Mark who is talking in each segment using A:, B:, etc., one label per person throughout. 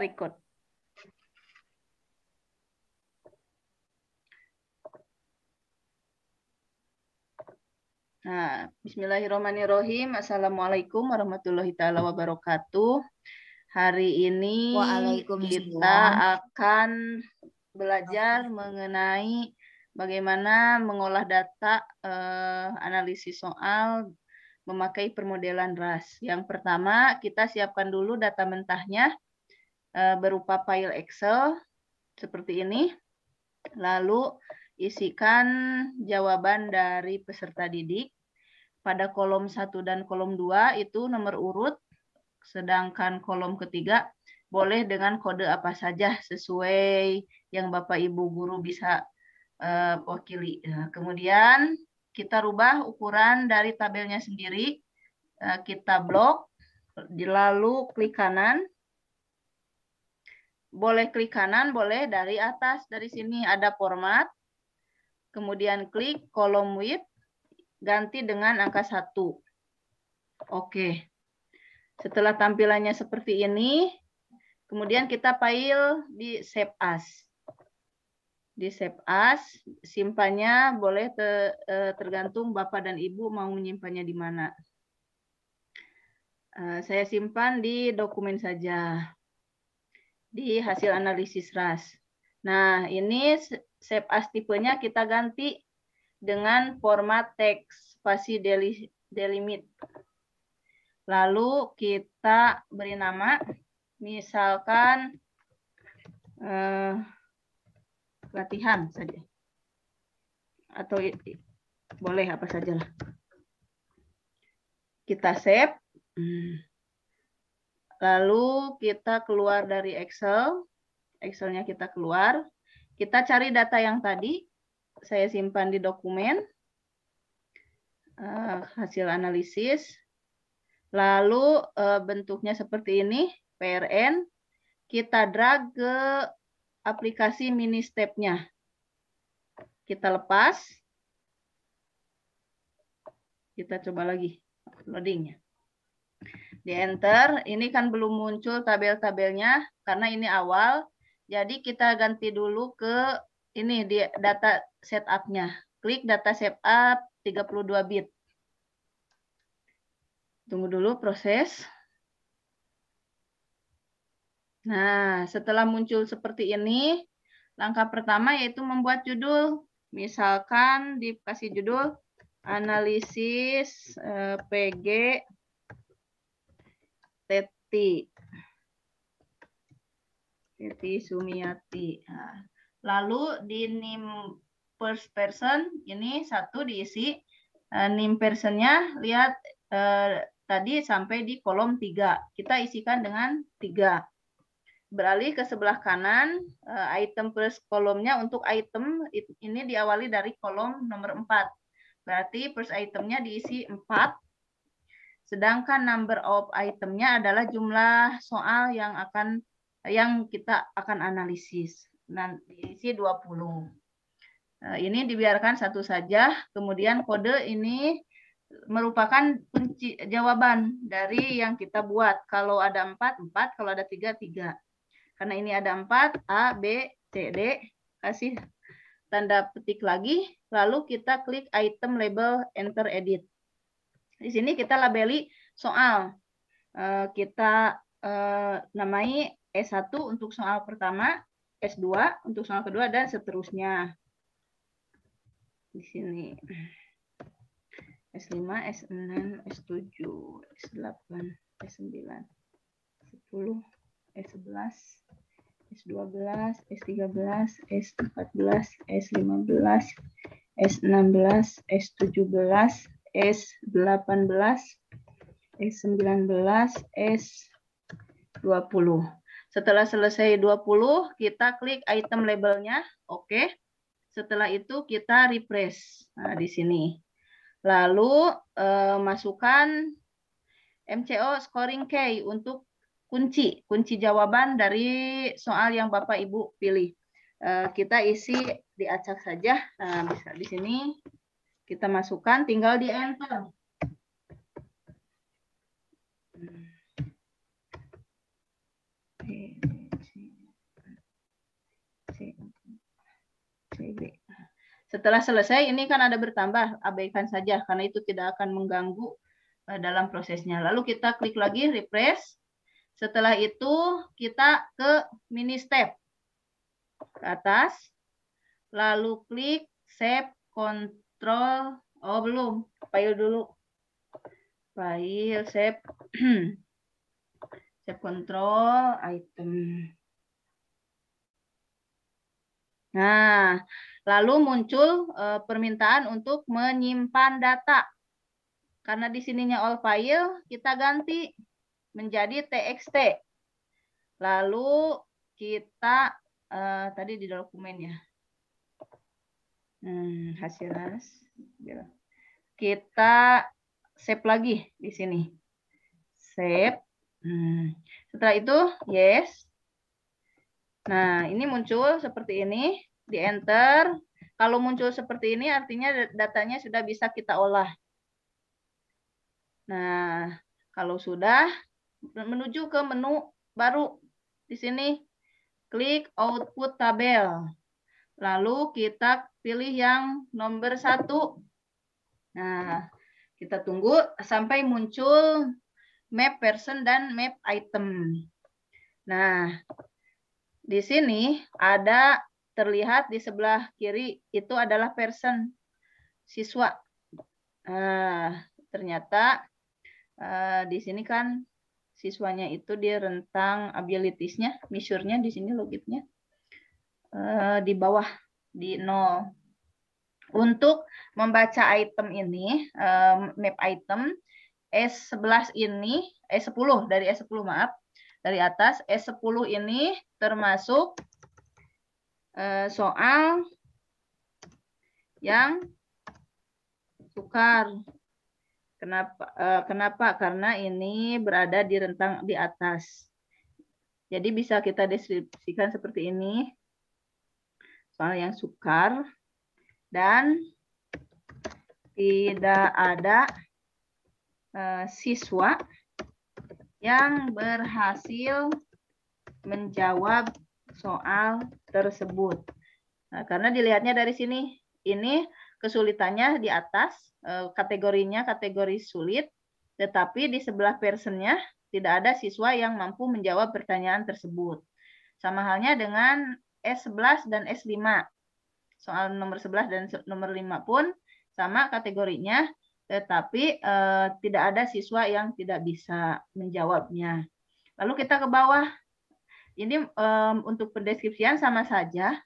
A: record. Nah, bismillahirrahmanirrahim. Assalamualaikum warahmatullahi taala wabarakatuh. Hari ini kita akan belajar mengenai bagaimana mengolah data analisis soal memakai permodelan RAS. Yang pertama, kita siapkan dulu data mentahnya berupa file Excel seperti ini. Lalu isikan jawaban dari peserta didik. Pada kolom 1 dan kolom 2 itu nomor urut, sedangkan kolom ketiga boleh dengan kode apa saja sesuai yang Bapak Ibu guru bisa wakili. Nah, kemudian kita rubah ukuran dari tabelnya sendiri, kita blok, lalu klik kanan. Boleh klik kanan, boleh dari atas, dari sini ada format. Kemudian klik kolom width, ganti dengan angka 1. Oke. Setelah tampilannya seperti ini, kemudian kita file di Save As. Di Save As, simpannya boleh tergantung Bapak dan Ibu mau menyimpannya di mana. Saya simpan di dokumen saja, di hasil analisis RAS. Nah, ini Save As tipenya kita ganti dengan format teks spasi delimit. Lalu kita beri nama, misalkan latihan saja. Atau boleh apa saja lah. Kita save. Lalu kita keluar dari Excel. Excelnya kita keluar. Kita cari data yang tadi. Saya simpan di dokumen. Hasil analisis. Lalu bentuknya seperti ini. PRN. Kita drag ke aplikasi mini step-nya. Kita lepas. Kita coba lagi loadingnya. Di enter, ini kan belum muncul tabel-tabelnya karena ini awal. Jadi kita ganti dulu ke ini di data setup-nya. Klik data setup 32 bit. Tunggu dulu proses. Nah, setelah muncul seperti ini, langkah pertama yaitu membuat judul. Misalkan dikasih judul analisis PG Teti Sumiati. Nah, lalu di name first person ini 1 diisi. Name personnya lihat tadi sampai di kolom 3. Kita isikan dengan 3. Beralih ke sebelah kanan, item first kolomnya untuk item ini diawali dari kolom nomor 4. Berarti first itemnya diisi 4. Sedangkan number of itemnya adalah jumlah soal yang kita akan analisis. Nanti diisi 20. Ini dibiarkan 1 saja. Kemudian kode ini merupakan kunci jawaban dari yang kita buat. Kalau ada 4, 4. Kalau ada 3, 3. Karena ini ada 4, A, B, C, D. Kasih tanda petik lagi. Lalu kita klik item label, enter edit. Di sini kita labeli soal. Kita namai S1 untuk soal pertama, S2 untuk soal kedua, dan seterusnya. Di sini. S5, S6, S7, S8, S9, S10, S11, S12, S13, S14, S15, S16, S17, S18, S19, S20. Setelah selesai 20, kita klik item labelnya, oke. Setelah itu kita refresh. Nah, di sini. Lalu masukkan MCO scoring key untuk kunci jawaban dari soal yang Bapak Ibu pilih. Kita isi diacak saja. Nah, bisa di sini kita masukkan, tinggal di enter. Setelah selesai, ini kan ada bertambah, abaikan saja karena itu tidak akan mengganggu dalam prosesnya. Lalu kita klik lagi refresh. Setelah itu kita ke mini step ke atas, lalu klik save control. Oh belum, file dulu. File save save control item. Nah, lalu muncul permintaan untuk menyimpan data. Karena di sininya all file, kita ganti menjadi txt. Lalu kita tadi di dokumen ya. Hasilnya kita save lagi di sini. Save. Setelah itu yes. Nah, ini muncul seperti ini, di enter. Kalau muncul seperti ini artinya datanya sudah bisa kita olah. Nah, kalau sudah, menuju ke menu baru di sini, klik output tabel. Lalu kita pilih yang nomor 1. Nah, kita tunggu sampai muncul map person dan map item. Nah, di sini ada terlihat di sebelah kiri itu adalah person, siswa. Ternyata di sini kan siswanya itu di rentang abilities-nya, measure-nya di sini logitnya di bawah di 0. Untuk membaca item ini, map item S11 ini, S10 dari S10 maaf, dari atas S10 ini termasuk soal yang sukar. Kenapa? Karena ini berada di rentang di atas. Jadi bisa kita deskripsikan seperti ini. Soal yang sukar dan tidak ada siswa yang berhasil menjawab soal tersebut. Nah, karena dilihatnya dari sini, ini kesulitannya di atas, kategorinya kategori sulit, tetapi di sebelah personnya tidak ada siswa yang mampu menjawab pertanyaan tersebut. Sama halnya dengan S11 dan S5. Soal nomor 11 dan nomor 5 pun sama kategorinya, tetapi tidak ada siswa yang tidak bisa menjawabnya. Lalu kita ke bawah. Ini untuk pendeskripsian sama saja.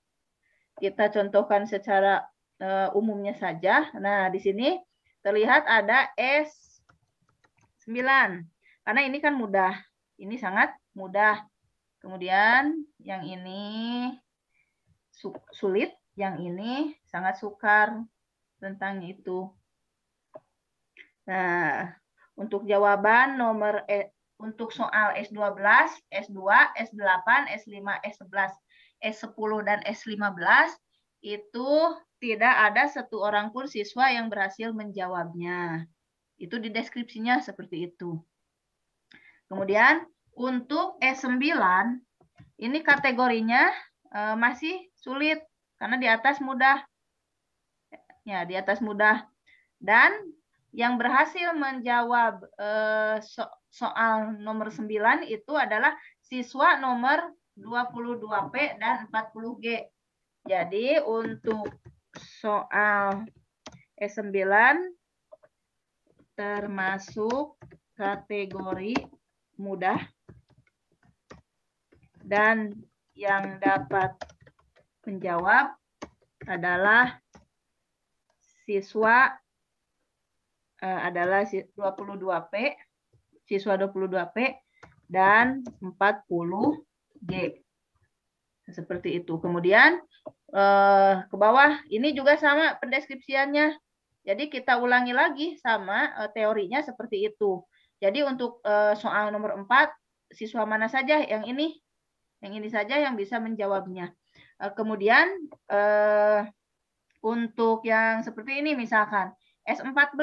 A: Kita contohkan secara umumnya saja. Nah, di sini terlihat ada S9. Karena ini kan mudah. Ini sangat mudah. Kemudian yang ini sulit, yang ini sangat sukar tentang itu. Nah, untuk jawaban untuk soal S12, S2, S8, S5, S11, S10, dan S15 itu tidak ada satu orang pun siswa yang berhasil menjawabnya. Itu di deskripsinya seperti itu. Kemudian untuk S9 ini kategorinya masih sulit karena di atas mudah. Ya, di atas mudah. Dan yang berhasil menjawab soal nomor 9 itu adalah siswa nomor 22P dan 40G. Jadi untuk soal S9 termasuk kategori mudah dan yang dapat menjawab adalah siswa 22P, siswa 22P dan 40G. Seperti itu. Kemudian ke bawah ini juga sama pendeskripsiannya. Jadi kita ulangi lagi sama teorinya seperti itu. Jadi untuk soal nomor 4, siswa mana saja yang ini saja yang bisa menjawabnya. Kemudian untuk yang seperti ini misalkan S14,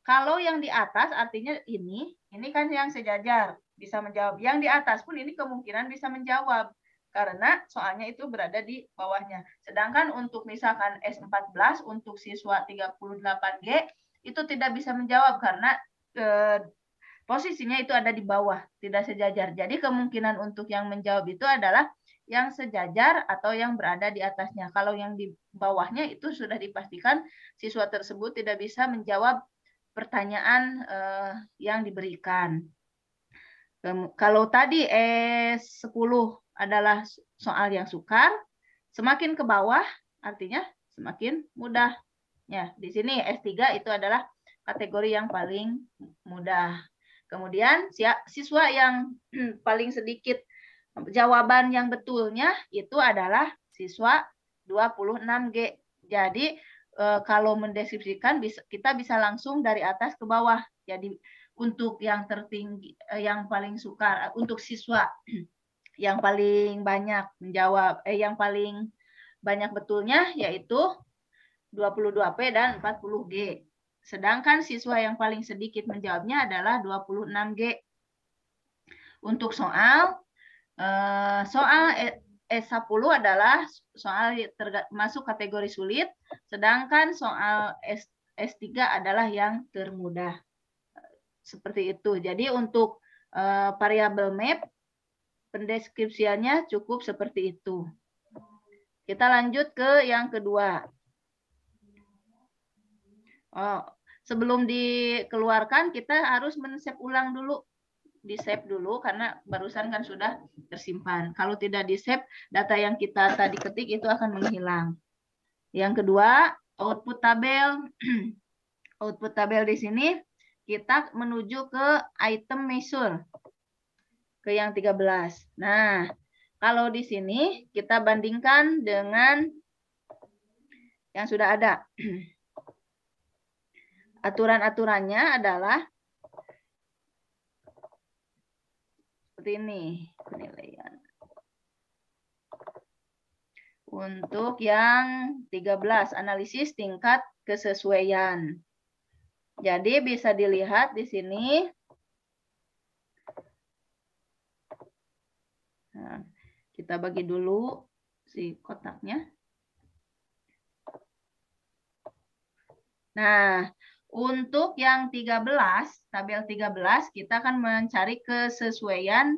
A: kalau yang di atas artinya ini kan yang sejajar bisa menjawab. Yang di atas pun ini kemungkinan bisa menjawab. karena soalnya itu berada di bawahnya. Sedangkan untuk misalkan S14 untuk siswa 38G itu tidak bisa menjawab karena posisinya itu ada di bawah, tidak sejajar. Jadi kemungkinan untuk yang menjawab itu adalah yang sejajar atau yang berada di atasnya. Kalau yang di bawahnya itu sudah dipastikan siswa tersebut tidak bisa menjawab pertanyaan yang diberikan. Kalau tadi S10 adalah soal yang sukar, semakin ke bawah artinya semakin mudah. Ya, di sini S3 itu adalah kategori yang paling mudah. Kemudian siswa yang paling sedikit jawaban yang betulnya itu adalah siswa 26G. Jadi kalau mendeskripsikan kita bisa langsung dari atas ke bawah. Jadi untuk yang tertinggi, yang paling sukar, untuk siswa yang paling banyak menjawab, yang paling banyak betulnya yaitu 22P dan 40G. Sedangkan siswa yang paling sedikit menjawabnya adalah 26G. Untuk soal S10 adalah soal masuk kategori sulit, sedangkan soal S3 adalah yang termudah. Seperti itu. Jadi untuk variabel map pendeskripsiannya cukup seperti itu. Kita lanjut ke yang kedua. Sebelum dikeluarkan kita harus men-save ulang dulu. Di-save dulu karena barusan kan sudah tersimpan. Kalau tidak di-save, data yang kita tadi ketik itu akan menghilang. Yang kedua, output tabel. Output tabel di sini kita menuju ke item measure. Ke yang 13. Nah, kalau di sini kita bandingkan dengan yang sudah ada. Aturan-aturannya adalah seperti ini penilaian. Untuk yang 13, analisis tingkat kesesuaian. Jadi bisa dilihat di sini. Nah, kita bagi dulu si kotaknya. Nah, untuk yang 13, tabel 13, kita akan mencari kesesuaian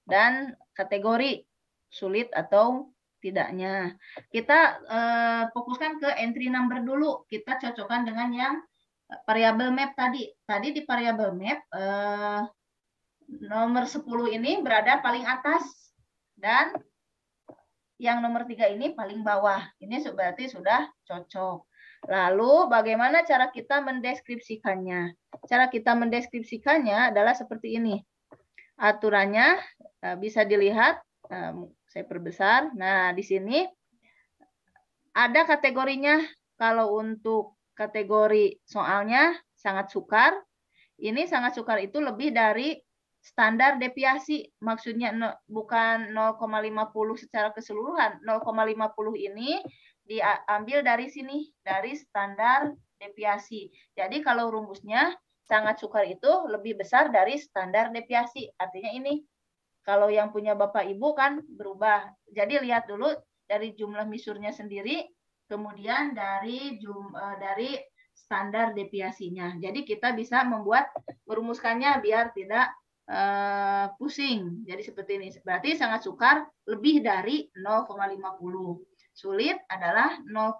A: dan kategori sulit atau tidaknya. Kita fokuskan ke entry number dulu. Kita cocokkan dengan yang variabel map tadi. Tadi di variabel map nomor 10 ini berada paling atas dan yang nomor 3 ini paling bawah. Ini berarti sudah cocok. Lalu bagaimana cara kita mendeskripsikannya? Cara kita mendeskripsikannya adalah seperti ini. Aturannya bisa dilihat, saya perbesar. Nah, di sini ada kategorinya. Kalau untuk kategori soalnya sangat sukar, ini sangat sukar itu lebih dari standar deviasi. Maksudnya bukan 0,50 secara keseluruhan. 0,50 ini diambil dari sini, dari standar deviasi. Jadi kalau rumusnya sangat sukar itu lebih besar dari standar deviasi. Artinya ini, kalau yang punya Bapak Ibu kan berubah. Jadi lihat dulu dari jumlah misurnya sendiri, kemudian dari standar deviasinya. Jadi kita bisa merumuskannya biar tidak pusing. Jadi seperti ini. Berarti sangat sukar lebih dari 0,50. Sulit adalah 0,00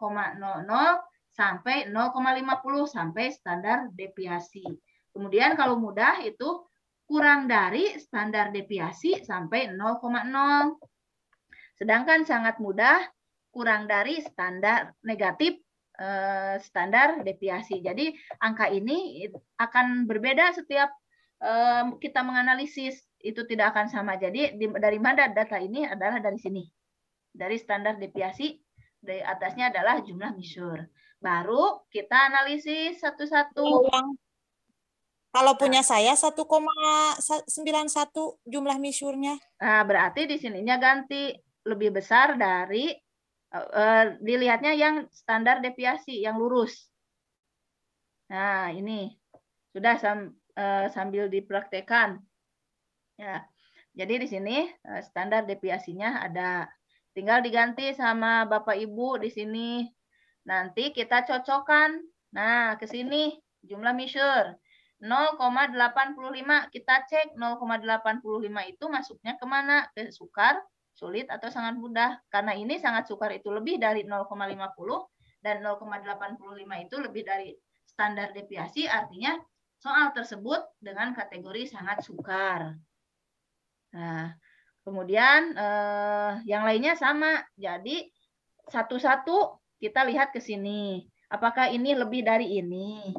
A: sampai 0,50 sampai standar deviasi. Kemudian kalau mudah itu kurang dari standar deviasi sampai 0,0. Sedangkan sangat mudah kurang dari standar negatif standar deviasi. Jadi angka ini akan berbeda setiap kita menganalisis, itu tidak akan sama. Jadi dari mana data ini adalah dari sini. Dari standar deviasi, dari atasnya adalah jumlah measure. Baru kita analisis satu-satu.
B: Kalau punya saya 1,91 jumlah measure-nya.
A: Nah, berarti di sininya ganti lebih besar dari dilihatnya yang standar deviasi yang lurus. Nah, ini sudah sambil dipraktekkan. Ya. Jadi di sini standar deviasinya ada. Tinggal diganti sama Bapak Ibu di sini. Nanti kita cocokkan. Nah, ke sini jumlah measure 0,85 kita cek 0,85 itu masuknya kemana? Ke sukar, sulit, atau sangat mudah. Karena ini sangat sukar itu lebih dari 0,50 dan 0,85 itu lebih dari standar deviasi, artinya soal tersebut dengan kategori sangat sukar. Nah, kemudian yang lainnya sama. Jadi satu-satu kita lihat ke sini. Apakah ini lebih dari ini?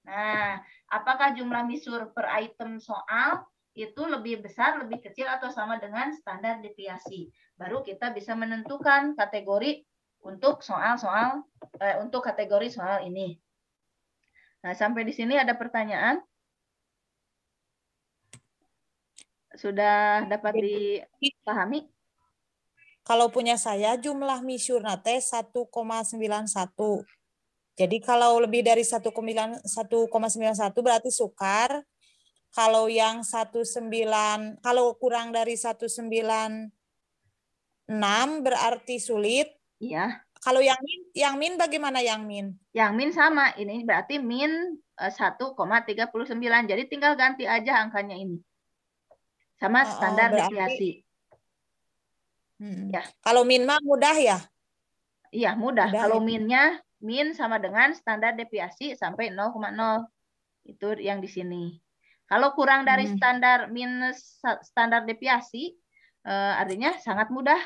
A: Nah, apakah jumlah misur per item soal itu lebih besar, lebih kecil, atau sama dengan standar deviasi? Baru kita bisa menentukan kategori untuk soal-soal untuk kategori soal ini. Nah, sampai di sini ada pertanyaan? Sudah dapat dipahami?
B: Kalau punya saya jumlah misurna teh 1,91. Jadi kalau lebih dari 1,91 berarti sukar. Kalau yang 19, kalau kurang dari 196 berarti sulit.
A: Iya.
B: Kalau yang min bagaimana yang min?
A: Yang min sama. Ini berarti min 1,39. Jadi tinggal ganti aja angkanya ini. Sama standar deviasi.
B: Ya. Kalau min mah mudah ya?
A: Iya, mudah. Kalau ya? Minnya, min sama dengan standar deviasi sampai 0,0. Itu yang di sini. Kalau kurang dari standar minus standar deviasi, artinya sangat mudah.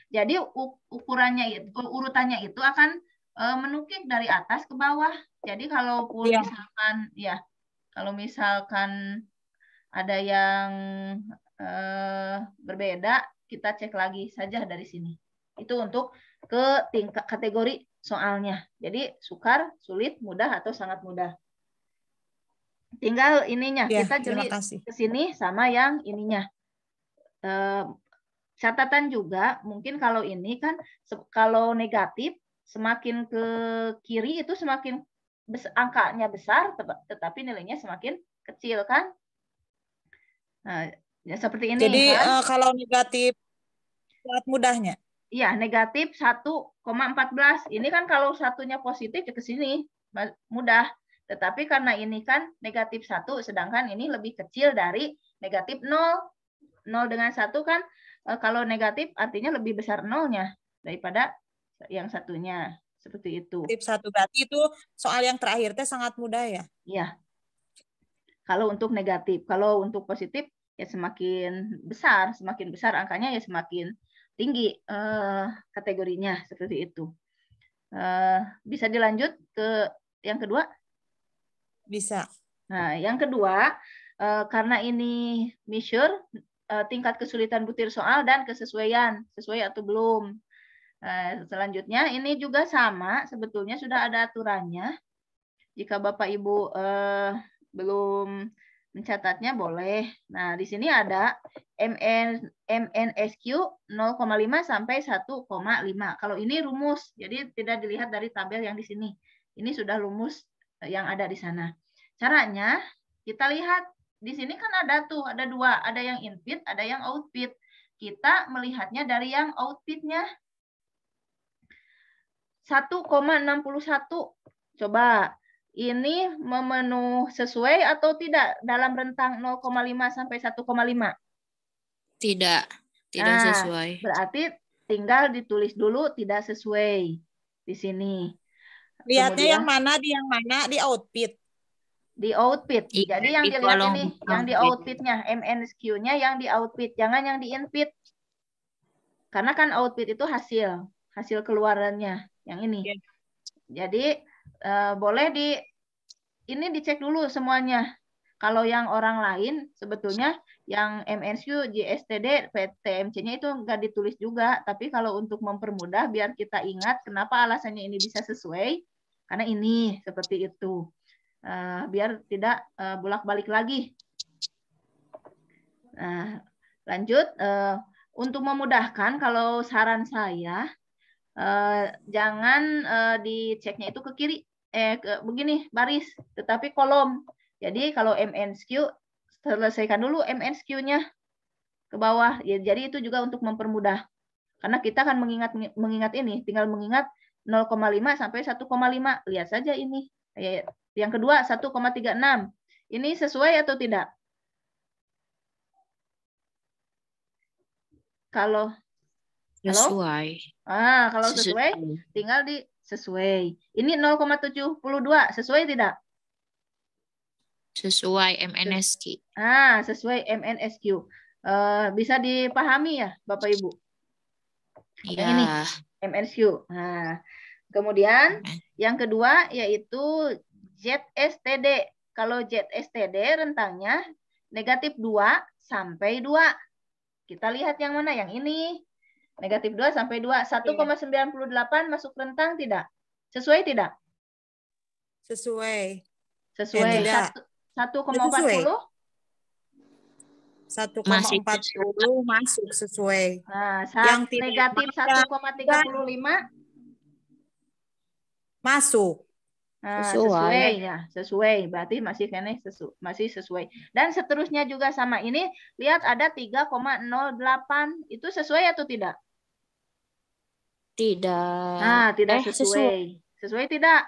A: Jadi ukurannya itu, urutannya itu akan menukik dari atas ke bawah. Jadi kalau misalkan, ya, kalau misalkan ada yang berbeda, kita cek lagi saja dari sini. Itu untuk ke tingkat kategori soalnya. Jadi sukar, sulit, mudah, atau sangat mudah. Tinggal ininya,
B: ya,
A: kita jeli ke sini sama yang ininya. Catatan juga, mungkin kalau ini kan, kalau negatif, semakin ke kiri itu semakin angkanya besar, tetapi nilainya semakin kecil kan? Nah, ya seperti ini.
B: Jadi kan? Kalau negatif sangat mudahnya.
A: Iya, negatif 1,14. Ini kan kalau satunya positif ya ke sini mudah. Tetapi karena ini kan negatif 1, sedangkan ini lebih kecil dari negatif 0. 0 dengan 1 kan kalau negatif artinya lebih besar nolnya daripada yang satunya. Seperti itu.
B: Negatif 1 berarti itu soal yang terakhir teh sangat mudah ya?
A: Iya. Kalau untuk negatif. Kalau untuk positif ya semakin besar angkanya ya semakin tinggi kategorinya seperti itu. Bisa dilanjut ke yang kedua?
B: Bisa.
A: Nah, yang kedua, karena ini measure tingkat kesulitan butir soal dan kesesuaian, sesuai atau belum. Selanjutnya, ini juga sama, sebetulnya sudah ada aturannya. Jika Bapak Ibu belum mencatatnya boleh. Nah, di sini ada MNSQ 0,5 sampai 1,5. Kalau ini rumus, jadi tidak dilihat dari tabel yang di sini. Ini sudah rumus yang ada di sana. Caranya, kita lihat di sini kan ada tuh, ada dua, ada yang infit, ada yang outfit. Kita melihatnya dari yang outfitnya 1,61. Coba ini sesuai atau tidak dalam rentang 0,5 sampai 1,5?
C: Tidak sesuai.
A: Berarti tinggal ditulis dulu tidak sesuai di sini.
B: Lihatnya yang mana di outfit.
A: Di outfit. Jadi yang dilihat ini, yang di outfitnya, MNSQ-nya yang di outfit, jangan yang di infit. Karena kan outfit itu hasil keluarannya, yang ini. Jadi boleh ini dicek dulu semuanya. Kalau yang orang lain sebetulnya yang MNSQ, JSTD, PTMC-nya itu nggak ditulis juga. Tapi kalau untuk mempermudah biar kita ingat kenapa alasannya ini bisa sesuai, karena ini seperti itu. Biar tidak bolak-balik lagi. Lanjut, untuk memudahkan kalau saran saya, jangan diceknya itu ke kiri. Begini baris, tetapi kolom. Jadi kalau MNSQ selesaikan dulu MNSQ-nya. ke bawah. Ya, jadi itu juga untuk mempermudah. Karena kita kan mengingat ini, tinggal mengingat 0,5 sampai 1,5. Lihat saja ini. Yang kedua 1,36. Ini sesuai atau tidak? Kalau
C: Sesuai.
A: kalau sesuai, tinggal di sesuai. Ini 0,72, sesuai tidak?
C: Sesuai MNSQ.
A: Sesuai MNSQ. Bisa dipahami ya, Bapak Ibu? Yang ini, MNSQ. Nah, kemudian yang kedua yaitu ZSTD. Kalau ZSTD rentangnya negatif 2 sampai 2. Kita lihat yang mana? Yang ini. Negatif 2 sampai 2. 1,98 masuk rentang tidak? Sesuai tidak?
B: Sesuai.
A: Sesuai. 1,40?
B: 1,40 masuk sesuai.
A: Nah, yang negatif 1,35
B: masuk.
A: Nah, sesuai ya, sesuai. Berarti masih sesuai. Dan seterusnya juga sama. Ini lihat ada 3,08. Itu sesuai atau tidak?
C: Tidak.
A: Nah, tidak sesuai. Sesuai tidak?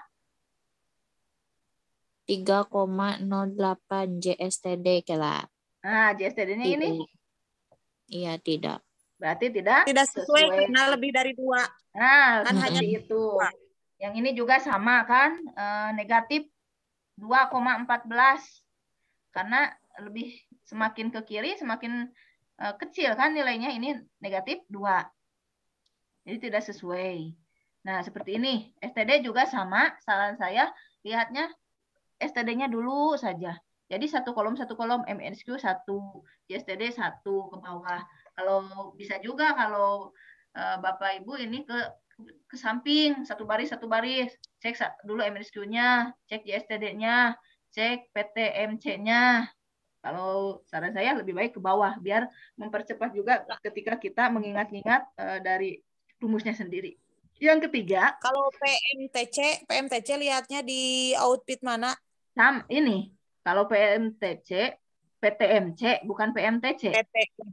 C: 3,08 JSTD kela.
A: Nah, JSTD-nya ini?
C: Iya, tidak.
A: Berarti tidak
B: sesuai karena lebih dari 2.
A: Nah, kan hanya itu. Yang ini juga sama kan? Negatif 2,14. Karena lebih semakin ke kiri semakin kecil kan nilainya, ini negatif 2. Jadi tidak sesuai. Nah, seperti ini. STD juga sama. Saran saya lihatnya STD-nya dulu saja. Jadi satu kolom MNSQ 1, JSTD 1 ke bawah. Kalau bisa juga kalau Bapak Ibu ini ke samping, satu baris. Cek dulu MNSQ-nya, cek JSTD-nya, cek PTMC-nya. Kalau saran saya lebih baik ke bawah biar mempercepat juga ketika kita mengingat-ingat dari rumusnya sendiri. Yang ketiga,
B: kalau PMTC lihatnya di output mana?
A: Ini kalau PTMC bukan PMTC.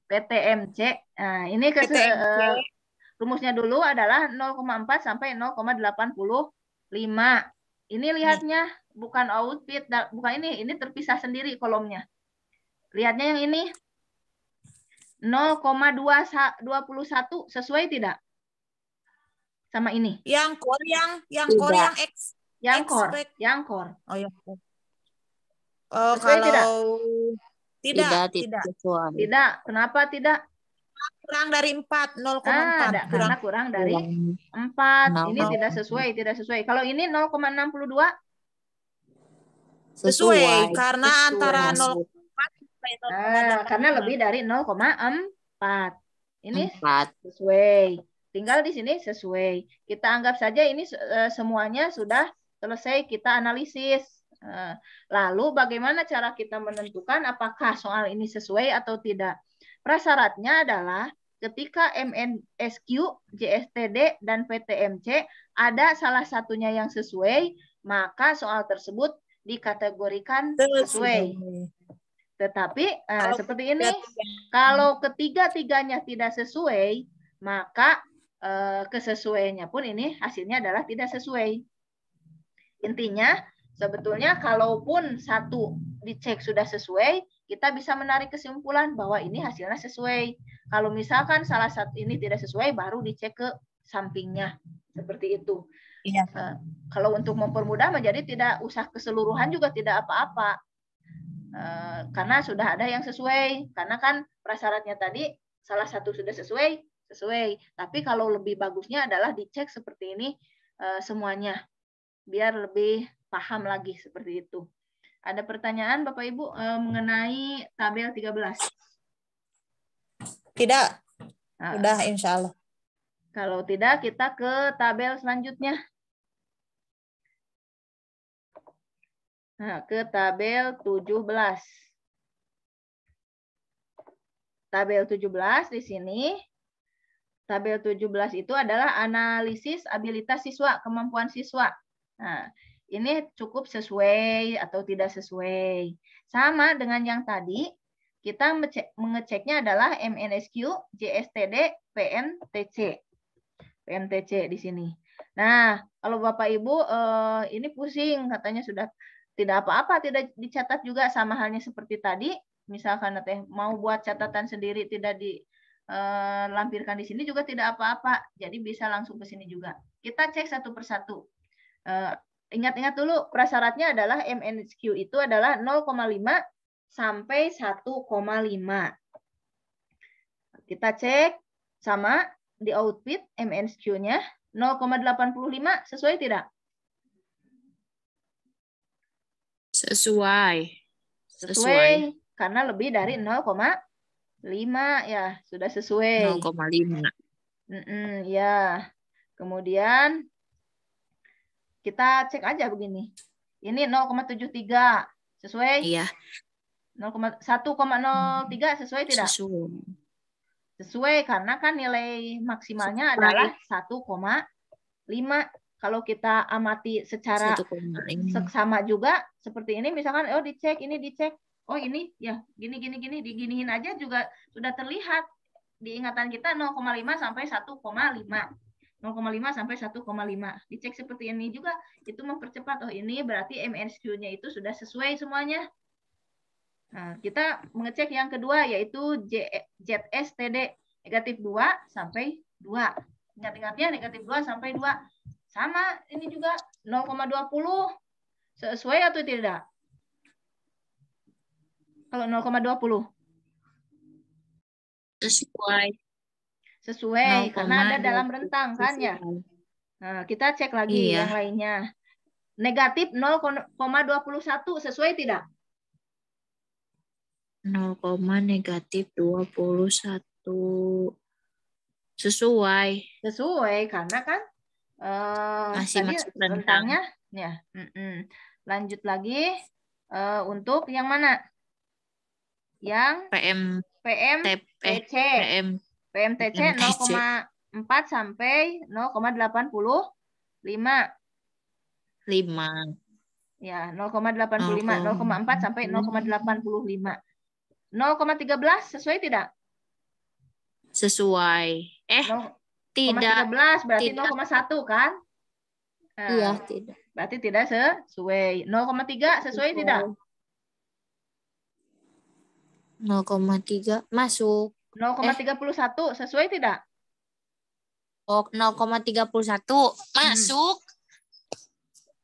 A: PTMC. Nah, ini rumusnya dulu adalah 0,4 sampai 0,85. Ini lihatnya bukan output, bukan ini terpisah sendiri kolomnya. Lihatnya yang ini 0,21 sesuai tidak? Sama ini.
B: Yang core yang X.
A: Yang core.
B: Oh, yang core.
A: Sesuai
B: tidak?
C: Tidak sesuai.
A: Tidak. Kenapa tidak?
B: Kurang dari 4, 0,4.
A: Karena kurang dari 4. Ini tidak sesuai. Kalau ini 0,62?
B: Sesuai. Karena antara 0,4 sampai 0,8.
A: Karena lebih dari 0,4. Ini sesuai. Tinggal di sini sesuai. Kita anggap saja ini semuanya sudah selesai kita analisis. Lalu bagaimana cara kita menentukan apakah soal ini sesuai atau tidak? Prasyaratnya adalah ketika MNSQ, JSTD, dan PTMC ada salah satunya yang sesuai, maka soal tersebut dikategorikan sesuai. Tetapi seperti ini, kalau ketiga-tiganya tidak sesuai, maka kesesuaiannya pun ini hasilnya adalah tidak sesuai. Intinya, sebetulnya kalaupun satu dicek sudah sesuai, kita bisa menarik kesimpulan bahwa ini hasilnya sesuai. Kalau misalkan salah satu ini tidak sesuai, baru dicek ke sampingnya. Seperti itu.
B: Iya.
A: Kalau untuk mempermudah menjadi tidak usah keseluruhan juga tidak apa-apa. Karena sudah ada yang sesuai. Karena kan prasyaratnya tadi salah satu sudah sesuai. Tapi kalau lebih bagusnya adalah dicek seperti ini semuanya. Biar lebih paham lagi seperti itu. Ada pertanyaan Bapak Ibu mengenai tabel 13?
B: Tidak. Udah insya Allah.
A: Kalau tidak kita ke tabel selanjutnya. Nah, ke tabel 17. Tabel 17 di sini. Tabel 17 itu adalah analisis abilitas siswa, kemampuan siswa. Nah, ini cukup sesuai atau tidak sesuai. Sama dengan yang tadi, kita mengeceknya adalah MNSQ, JSTD, PMTC. PMTC di sini. Nah, kalau Bapak Ibu ini pusing, katanya sudah tidak apa-apa, tidak dicatat juga, sama halnya seperti tadi. Misalkan Teh mau buat catatan sendiri, tidak dilampirkan di sini juga tidak apa-apa. Jadi bisa langsung ke sini juga. Kita cek satu persatu. Ingat-ingat dulu, prasyaratnya adalah MNSQ itu adalah 0,5 sampai 1,5. Kita cek sama di output MNSQ-nya 0,85 sesuai tidak?
C: Sesuai.
A: Sesuai karena lebih dari 0,5 ya, sudah sesuai.
C: 0,5.
A: Ya. Kemudian kita cek aja begini. Ini 0,73 sesuai?
C: Iya.
A: 1,03 sesuai tidak?
C: Sesuai.
A: Sesuai karena kan nilai maksimalnya adalah 1,5. Kalau kita amati secara seksama juga seperti ini, misalkan oh dicek, ini dicek. Oh ini ya gini diginiin aja juga sudah terlihat di ingatan kita 0,5 sampai 1,5. 0,5 sampai 1,5. Dicek seperti ini juga itu mempercepat. Oh ini berarti MNSQ-nya itu sudah sesuai semuanya. Nah, kita mengecek yang kedua yaitu ZSTD negatif 2 sampai 2. Ingat-ingatnya negatif 2 sampai 2. Sama ini juga 0,20 sesuai atau tidak? Kalau 0,20
C: sesuai.
A: Sesuai karena ada dalam rentang kan ya. Nah, kita cek lagi yang lainnya. Negatif 0,21 sesuai tidak?
C: 0, negatif 21 sesuai.
A: Sesuai karena kan
C: masih
A: tadi
C: masuk rentang.
A: rentangnya ya. Lanjut lagi untuk yang mana? Yang PMTC. PMTC 0,4 sampai 0,85.
C: 5.
A: Ya, 0,85, 0,4 sampai 0,85. 0,13 sesuai tidak?
C: Sesuai. Tidak.
A: 0,13 berarti 0,1 kan?
C: Iya, tidak.
A: Berarti tidak sesuai. 0,3 sesuai tidak?
C: 0,3 masuk.
A: 0,31 sesuai tidak?
C: Oh, 0,31 masuk.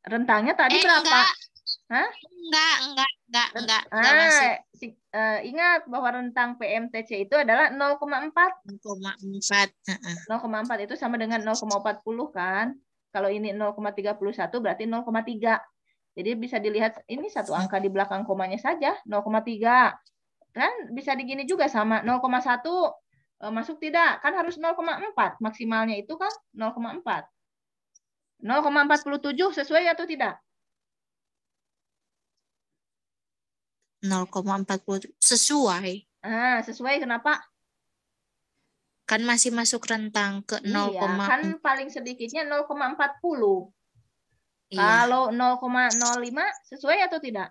A: Rentangnya tadi berapa? Hah?
C: Enggak masuk.
A: Ingat bahwa rentang PMTC itu adalah 0,4. 0,4 itu sama dengan 0,40 kan? Kalau ini 0,31 berarti 0,3. Jadi bisa dilihat ini satu angka di belakang komanya saja, 0,3. Kan bisa digini juga sama 0,1 masuk tidak? Kan harus 0,4 maksimalnya itu kan 0,4. 0,47 sesuai atau tidak?
C: 0,40 sesuai.
A: Sesuai kenapa?
C: Kan masih masuk rentang ke 0,
A: iya, kan paling sedikitnya 0,40.
C: Iya.
A: Kalau 0,05 sesuai atau tidak?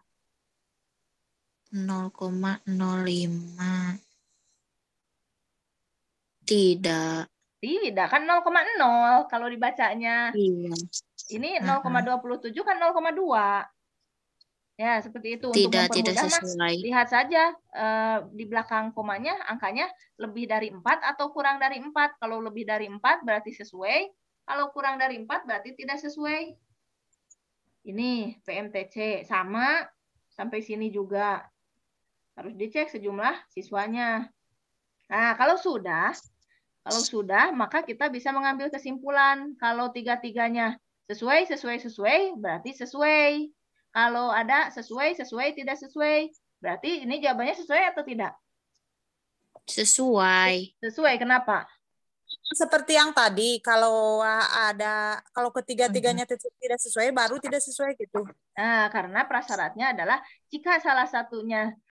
C: 0,05 tidak.
A: Tidak, kan 0,0 kalau dibacanya.
C: Iya.
A: Ini 0,27 kan 0,2. Ya, seperti itu. Untuk mempermudah
C: sesuai.
A: Lihat saja di belakang komanya angkanya lebih dari 4 atau kurang dari 4. Kalau lebih dari 4 berarti sesuai. Kalau kurang dari 4 berarti tidak sesuai. Ini PMTC sama sampai sini juga. Harus dicek sejumlah siswanya. Nah, kalau sudah maka kita bisa mengambil kesimpulan. Kalau tiga-tiganya sesuai, berarti sesuai. Kalau ada sesuai, tidak sesuai, berarti ini jawabannya sesuai atau tidak?
C: Sesuai.
A: Sesuai, kenapa?
B: Seperti yang tadi, kalau ketiga-tiganya tidak sesuai, baru tidak sesuai gitu.
A: Nah, karena prasyaratnya adalah jika salah satunya